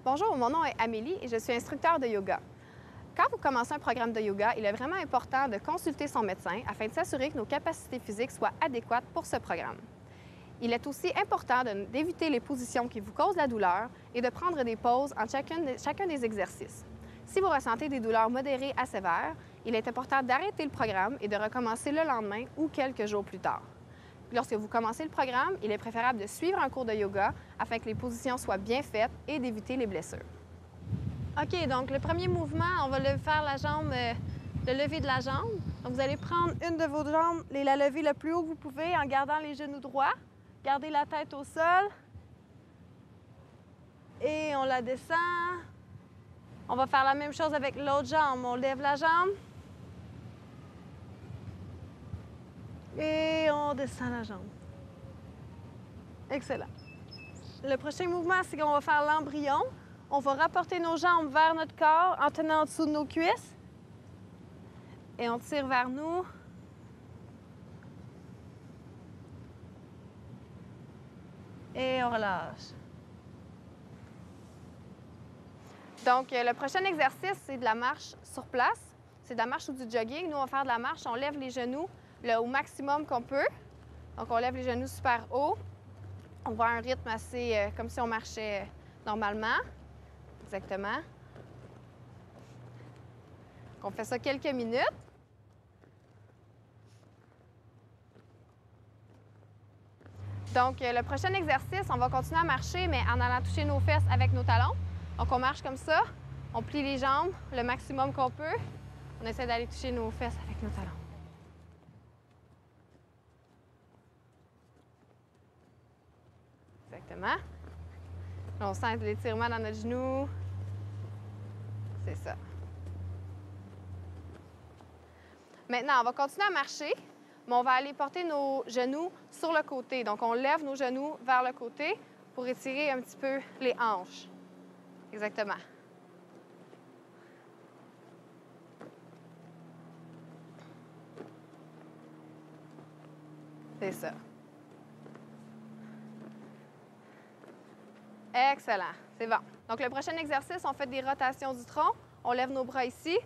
Bonjour, mon nom est Amélie et je suis instructeur de yoga. Quand vous commencez un programme de yoga, il est vraiment important de consulter son médecin afin de s'assurer que nos capacités physiques soient adéquates pour ce programme. Il est aussi important d'éviter les positions qui vous causent la douleur et de prendre des pauses entre chacun des exercices. Si vous ressentez des douleurs modérées à sévères, il est important d'arrêter le programme et de recommencer le lendemain ou quelques jours plus tard. Lorsque vous commencez le programme, il est préférable de suivre un cours de yoga afin que les positions soient bien faites et d'éviter les blessures. OK, donc le premier mouvement, on va faire la jambe, le lever de la jambe. Donc vous allez prendre une de vos jambes et la lever le plus haut que vous pouvez en gardant les genoux droits. Gardez la tête au sol. Et on la descend. On va faire la même chose avec l'autre jambe. On lève la jambe. Et on descend la jambe. Excellent. Le prochain mouvement, c'est qu'on va faire l'embryon. On va rapporter nos jambes vers notre corps en tenant en dessous de nos cuisses. Et on tire vers nous. Et on relâche. Donc, le prochain exercice, c'est de la marche sur place. C'est de la marche ou du jogging. Nous, on va faire de la marche. On lève les genoux au maximum qu'on peut. Donc, on lève les genoux super haut. On va à un rythme assez comme si on marchait normalement. Exactement. On fait ça quelques minutes. Donc, le prochain exercice, on va continuer à marcher, mais en allant toucher nos fesses avec nos talons. Donc, on marche comme ça. On plie les jambes le maximum qu'on peut. On essaie d'aller toucher nos fesses avec nos talons. Exactement. Là, on sent de l'étirement dans notre genou. C'est ça. Maintenant, on va continuer à marcher, mais on va aller porter nos genoux sur le côté. Donc, on lève nos genoux vers le côté pour étirer un petit peu les hanches. Exactement. C'est ça. Excellent. C'est bon. Donc, le prochain exercice, on fait des rotations du tronc. On lève nos bras ici.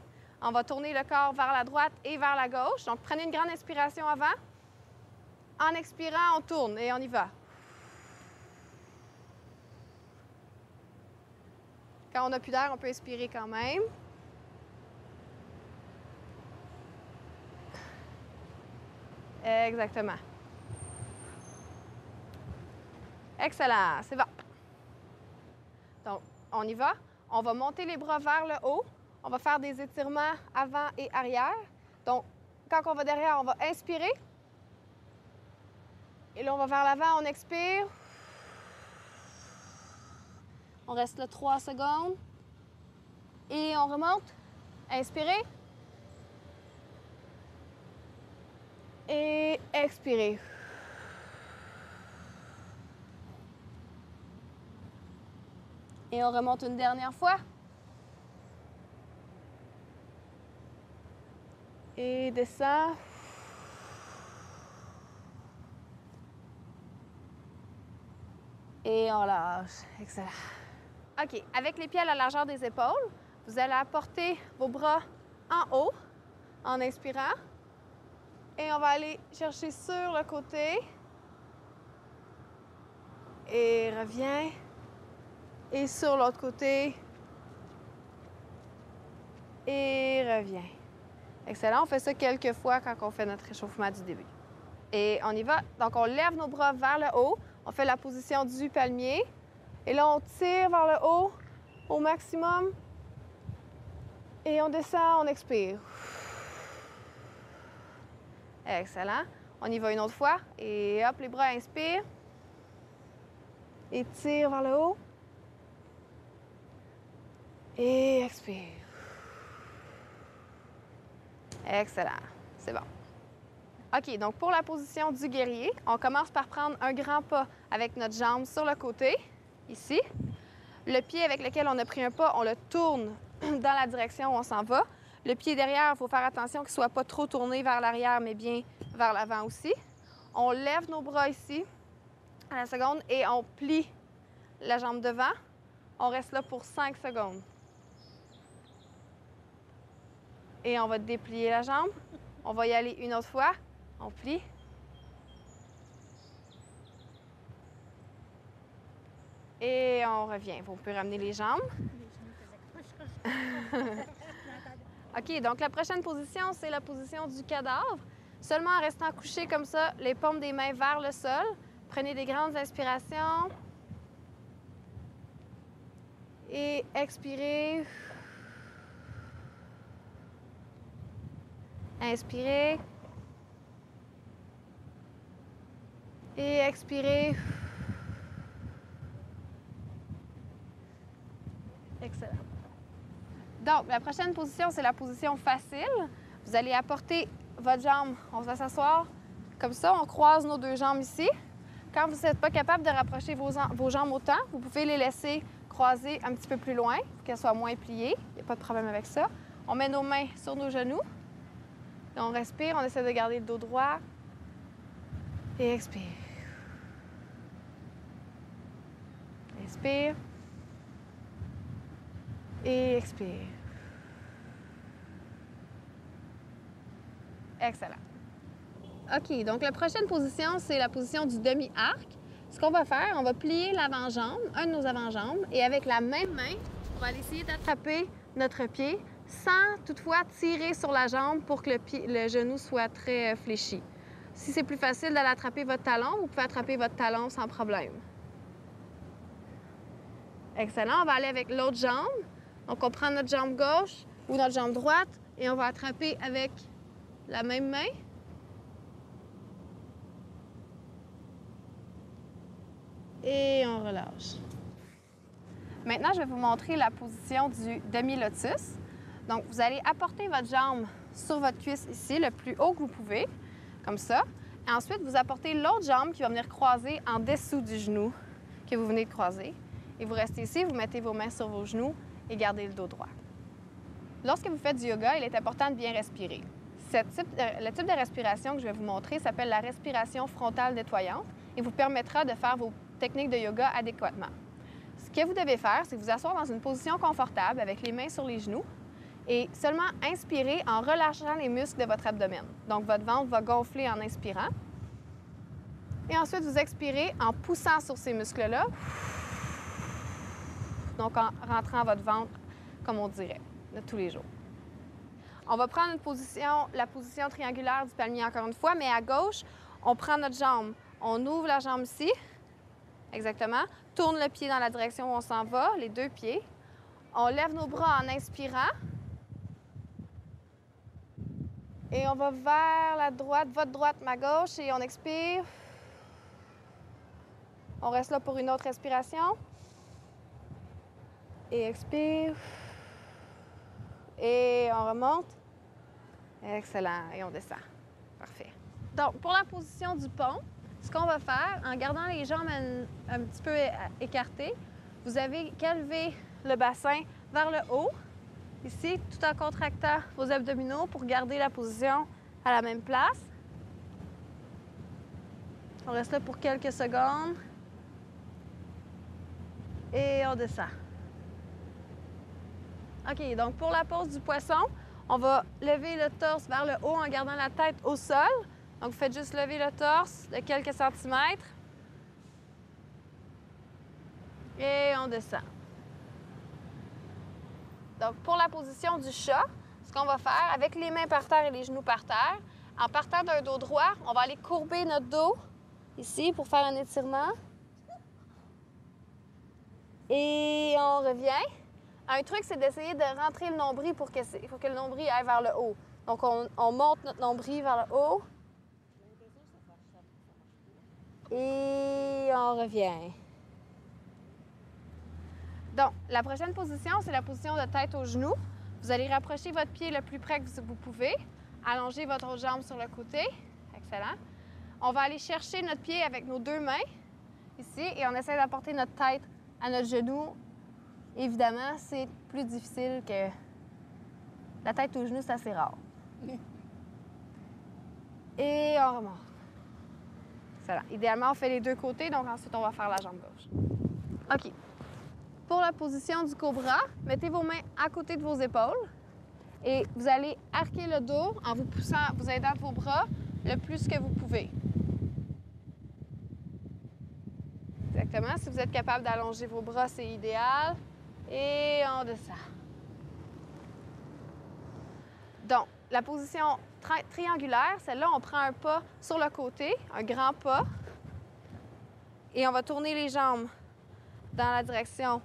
On va tourner le corps vers la droite et vers la gauche. Donc, prenez une grande inspiration avant. En expirant, on tourne et on y va. Quand on n'a plus d'air, on peut expirer quand même. Exactement. Excellent. C'est bon. Donc, on y va. On va monter les bras vers le haut. On va faire des étirements avant et arrière. Donc, quand on va derrière, on va inspirer. Et là, on va vers l'avant, on expire. On reste là 3 secondes. Et on remonte. Inspirez. Et expirez. Et on remonte une dernière fois. Et descend. Et on lâche. Excellent. OK. Avec les pieds à la largeur des épaules, vous allez apporter vos bras en haut en inspirant. Et on va aller chercher sur le côté. Et reviens. Et sur l'autre côté. Et reviens. Excellent. On fait ça quelques fois quand on fait notre échauffement du début. Et on y va. Donc, on lève nos bras vers le haut. On fait la position du palmier. Et là, on tire vers le haut au maximum. Et on descend, on expire. Excellent. On y va une autre fois. Et hop, les bras inspirent. Et tire vers le haut. Et expire. Excellent. C'est bon. OK, donc pour la position du guerrier, on commence par prendre un grand pas avec notre jambe sur le côté, ici. Le pied avec lequel on a pris un pas, on le tourne dans la direction où on s'en va. Le pied derrière, il faut faire attention qu'il ne soit pas trop tourné vers l'arrière, mais bien vers l'avant aussi. On lève nos bras ici à la seconde et on plie la jambe devant. On reste là pour 5 secondes. Et on va déplier la jambe. On va y aller une autre fois. On plie. Et on revient. Vous pouvez ramener les jambes. OK, donc la prochaine position, c'est la position du cadavre. Seulement en restant couché comme ça, les paumes des mains vers le sol. Prenez des grandes inspirations. Et expirez. Inspirez. Et expirez. Excellent. Donc, la prochaine position, c'est la position facile. Vous allez apporter votre jambe, on va s'asseoir comme ça, on croise nos deux jambes ici. Quand vous n'êtes pas capable de rapprocher vos jambes autant, vous pouvez les laisser croiser un petit peu plus loin pour qu'elles soient moins pliées. Il n'y a pas de problème avec ça. On met nos mains sur nos genoux. Et on respire, on essaie de garder le dos droit. Et expire. Inspire. Et expire. Excellent. OK, donc la prochaine position, c'est la position du demi-arc. Ce qu'on va faire, on va plier l'avant-jambe, un de nos avant-jambes, et avec la même main, on va aller essayer d'attraper notre pied sans toutefois tirer sur la jambe pour que le genou soit très fléchi. Si c'est plus facile d'aller attraper votre talon, vous pouvez attraper votre talon sans problème. Excellent, on va aller avec l'autre jambe. Donc, on prend notre jambe gauche ou notre jambe droite et on va attraper avec la même main. Et on relâche. Maintenant, je vais vous montrer la position du demi-lotus. Donc, vous allez apporter votre jambe sur votre cuisse ici, le plus haut que vous pouvez, comme ça. Et ensuite, vous apportez l'autre jambe qui va venir croiser en dessous du genou que vous venez de croiser. Et vous restez ici, vous mettez vos mains sur vos genoux et gardez le dos droit. Lorsque vous faites du yoga, il est important de bien respirer. Le type de respiration que je vais vous montrer s'appelle la respiration frontale nettoyante et vous permettra de faire vos techniques de yoga adéquatement. Ce que vous devez faire, c'est vous asseoir dans une position confortable avec les mains sur les genoux et seulement inspirer en relâchant les muscles de votre abdomen. Donc, votre ventre va gonfler en inspirant. Et ensuite, vous expirez en poussant sur ces muscles-là. Donc, en rentrant votre ventre, comme on dirait, de tous les jours. On va prendre la position triangulaire du palmier encore une fois, mais à gauche, on prend notre jambe. On ouvre la jambe ici, exactement. Tourne le pied dans la direction où on s'en va, les deux pieds. On lève nos bras en inspirant. Et on va vers la droite, votre droite, ma gauche, et on expire. On reste là pour une autre respiration. Et expire. Et on remonte. Excellent. Et on descend. Parfait. Donc, pour la position du pont, ce qu'on va faire, en gardant les jambes un petit peu écartées, vous avez qu'à lever le bassin vers le haut, ici, tout en contractant vos abdominaux pour garder la position à la même place. On reste là pour quelques secondes. Et on descend. OK, donc pour la pose du poisson, on va lever le torse vers le haut en gardant la tête au sol. Donc, vous faites juste lever le torse de quelques centimètres. Et on descend. Donc, pour la position du chat, ce qu'on va faire, avec les mains par terre et les genoux par terre, en partant d'un dos droit, on va aller courber notre dos ici pour faire un étirement. Et on revient. Un truc, c'est d'essayer de rentrer le nombril pour que le nombril aille vers le haut. Donc, on monte notre nombril vers le haut. Et on revient. Donc, la prochaine position, c'est la position de tête aux genoux. Vous allez rapprocher votre pied le plus près que vous pouvez. Allongez votre autre jambe sur le côté. Excellent. On va aller chercher notre pied avec nos deux mains, ici, et on essaie d'apporter notre tête à notre genou. Évidemment, c'est plus difficile que la tête aux genoux, c'est assez rare. Et on remonte. Excellent. Idéalement, on fait les deux côtés, donc ensuite, on va faire la jambe gauche. OK. Pour la position du cobra, mettez vos mains à côté de vos épaules et vous allez arquer le dos en vous poussant, vous aidant de vos bras le plus que vous pouvez. Exactement. Si vous êtes capable d'allonger vos bras, c'est idéal. Et on descend. Donc, la position triangulaire, celle-là, on prend un pas sur le côté, un grand pas, et on va tourner les jambes dans la direction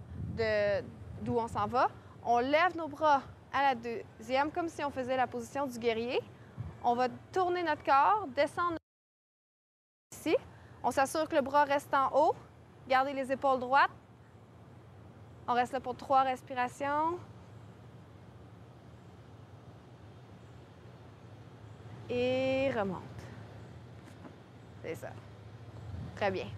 d'où on s'en va. On lève nos bras à la deuxième, comme si on faisait la position du guerrier. On va tourner notre corps, descendre ici. On s'assure que le bras reste en haut. Gardez les épaules droites. On reste là pour 3 respirations. Et remonte. C'est ça. Très bien.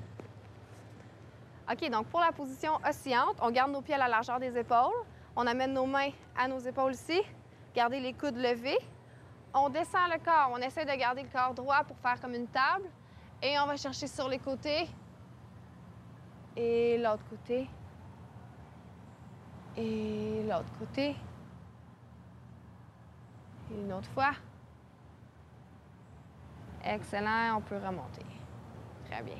OK, donc pour la position oscillante, on garde nos pieds à la largeur des épaules. On amène nos mains à nos épaules ici. Gardez les coudes levés. On descend le corps. On essaie de garder le corps droit pour faire comme une table. Et on va chercher sur les côtés. Et l'autre côté. Et l'autre côté. Et une autre fois. Excellent, on peut remonter. Très bien.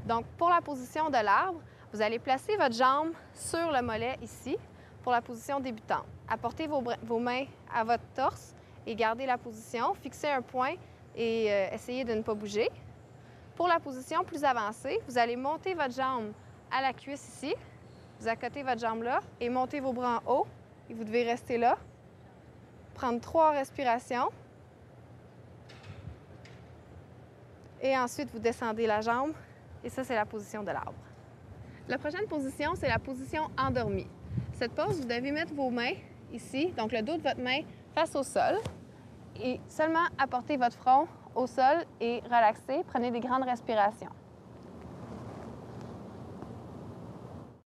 Donc, pour la position de l'arbre, vous allez placer votre jambe sur le mollet ici pour la position débutante. Apportez vos mains à votre torse et gardez la position. Fixez un point et essayez de ne pas bouger. Pour la position plus avancée, vous allez monter votre jambe à la cuisse ici. Vous accotez votre jambe là et montez vos bras en haut. Et vous devez rester là. Prendre 3 respirations. Et ensuite, vous descendez la jambe. Et ça, c'est la position de l'arbre. La prochaine position, c'est la position endormie. Cette pose, vous devez mettre vos mains ici, donc le dos de votre main face au sol. Et seulement apporter votre front au sol et relaxer. Prenez des grandes respirations.